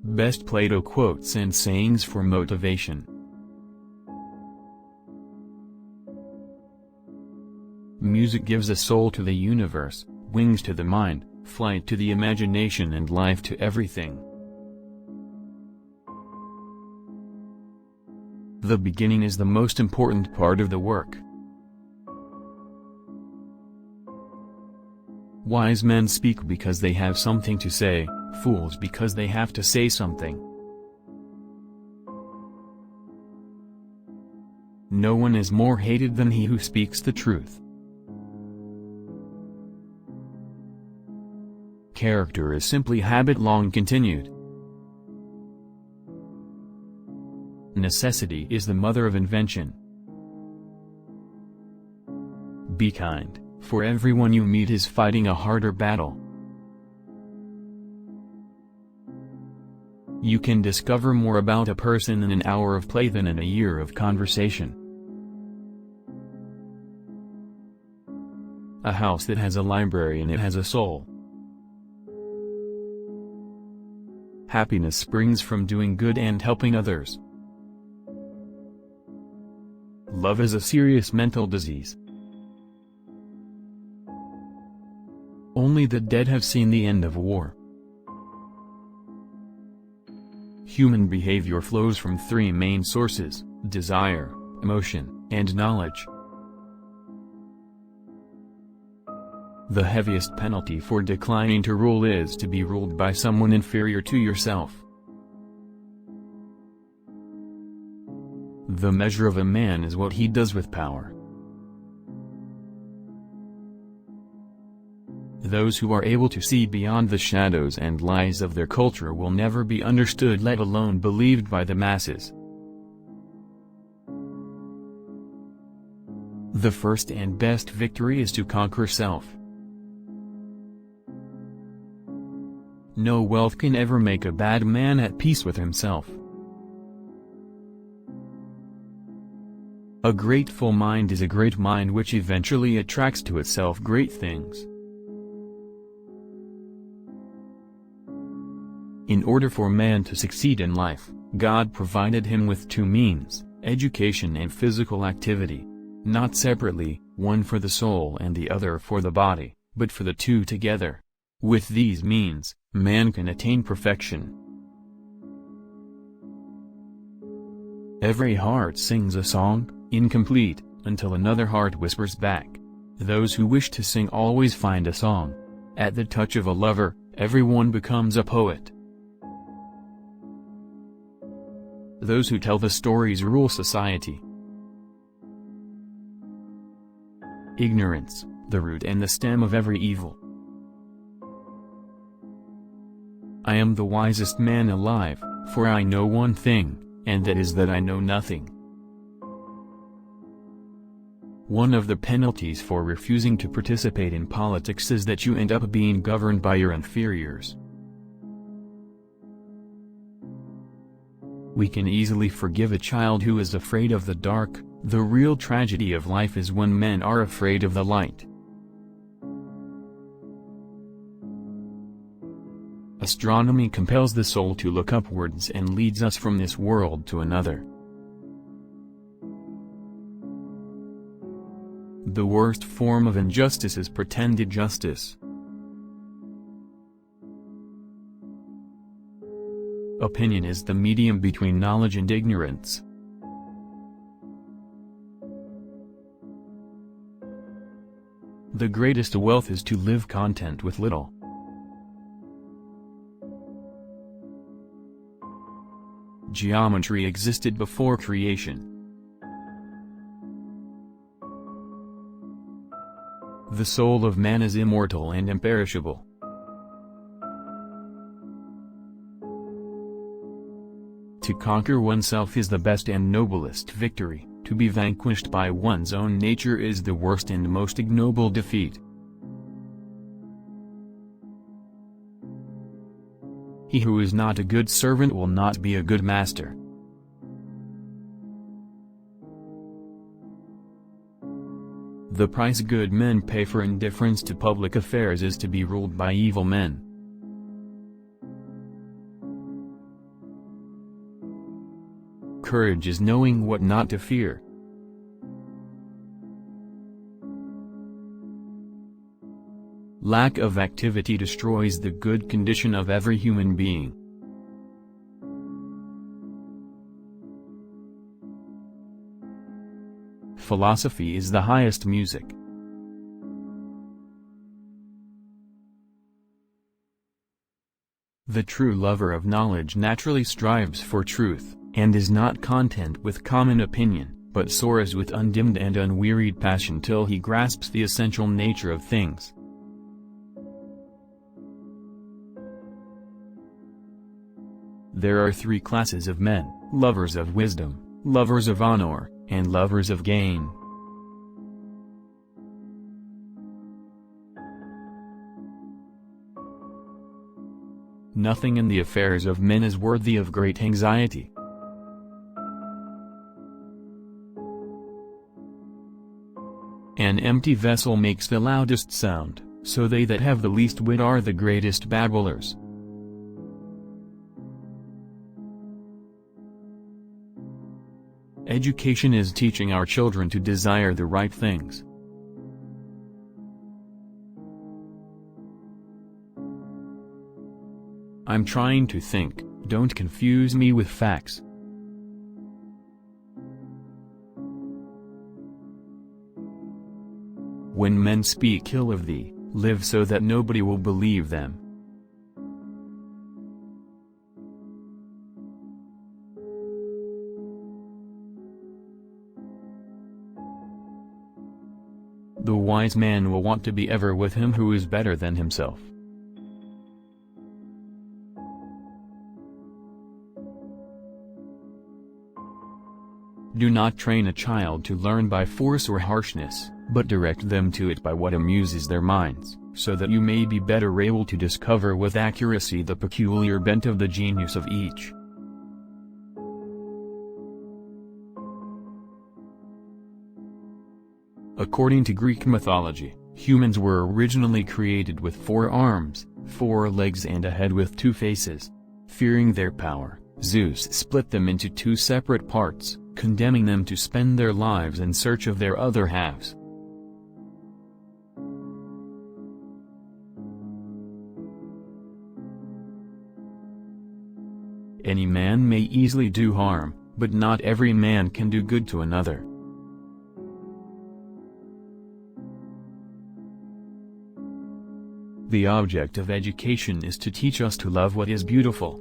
Best Plato quotes and sayings for motivation. Music gives a soul to the universe, wings to the mind, flight to the imagination and life to everything. The beginning is the most important part of the work. Wise men speak because they have something to say, fools because they have to say something. No one is more hated than he who speaks the truth. Character is simply habit long continued. Necessity is the mother of invention. Be kind, for everyone you meet is fighting a harder battle. You can discover more about a person in an hour of play than in a year of conversation. A house that has a library in it has a soul. Happiness springs from doing good and helping others. Love is a serious mental disease. Only the dead have seen the end of war. Human behavior flows from three main sources: desire, emotion, and knowledge. The heaviest penalty for declining to rule is to be ruled by someone inferior to yourself. The measure of a man is what he does with power. Those who are able to see beyond the shadows and lies of their culture will never be understood, let alone believed by the masses. The first and best victory is to conquer self. No wealth can ever make a bad man at peace with himself. A grateful mind is a great mind which eventually attracts to itself great things. In order for man to succeed in life, God provided him with two means, education and physical activity. Not separately, one for the soul and the other for the body, but for the two together. With these means, man can attain perfection. Every heart sings a song, incomplete, until another heart whispers back. Those who wish to sing always find a song. At the touch of a lover, everyone becomes a poet. Those who tell the stories rule society. Ignorance, the root and the stem of every evil. I am the wisest man alive, for I know one thing, and that is that I know nothing. One of the penalties for refusing to participate in politics is that you end up being governed by your inferiors. We can easily forgive a child who is afraid of the dark. The real tragedy of life is when men are afraid of the light. Astronomy compels the soul to look upwards and leads us from this world to another. The worst form of injustice is pretended justice. Opinion is the medium between knowledge and ignorance. The greatest wealth is to live content with little. Geometry existed before creation. The soul of man is immortal and imperishable. To conquer oneself is the best and noblest victory. To be vanquished by one's own nature is the worst and most ignoble defeat. He who is not a good servant will not be a good master. The price good men pay for indifference to public affairs is to be ruled by evil men. courage is knowing what not to fear. Lack of activity destroys the good condition of every human being. Philosophy is the highest music. The true lover of knowledge naturally strives for truth, and is not content with common opinion, but soars with undimmed and unwearied passion till he grasps the essential nature of things. There are three classes of men: lovers of wisdom, lovers of honor, and lovers of gain. Nothing in the affairs of men is worthy of great anxiety. An empty vessel makes the loudest sound, so they that have the least wit are the greatest babblers. Education is teaching our children to desire the right things. I'm trying to think, don't confuse me with facts. When men speak ill of thee, live so that nobody will believe them. The wise man will want to be ever with him who is better than himself. Do not train a child to learn by force or harshness, but direct them to it by what amuses their minds, so that you may be better able to discover with accuracy the peculiar bent of the genius of each. According to Greek mythology, humans were originally created with 4 arms, 4 legs and a head with 2 faces. Fearing their power, Zeus split them into 2 separate parts, condemning them to spend their lives in search of their other halves. Any man may easily do harm, but not every man can do good to another. The object of education is to teach us to love what is beautiful,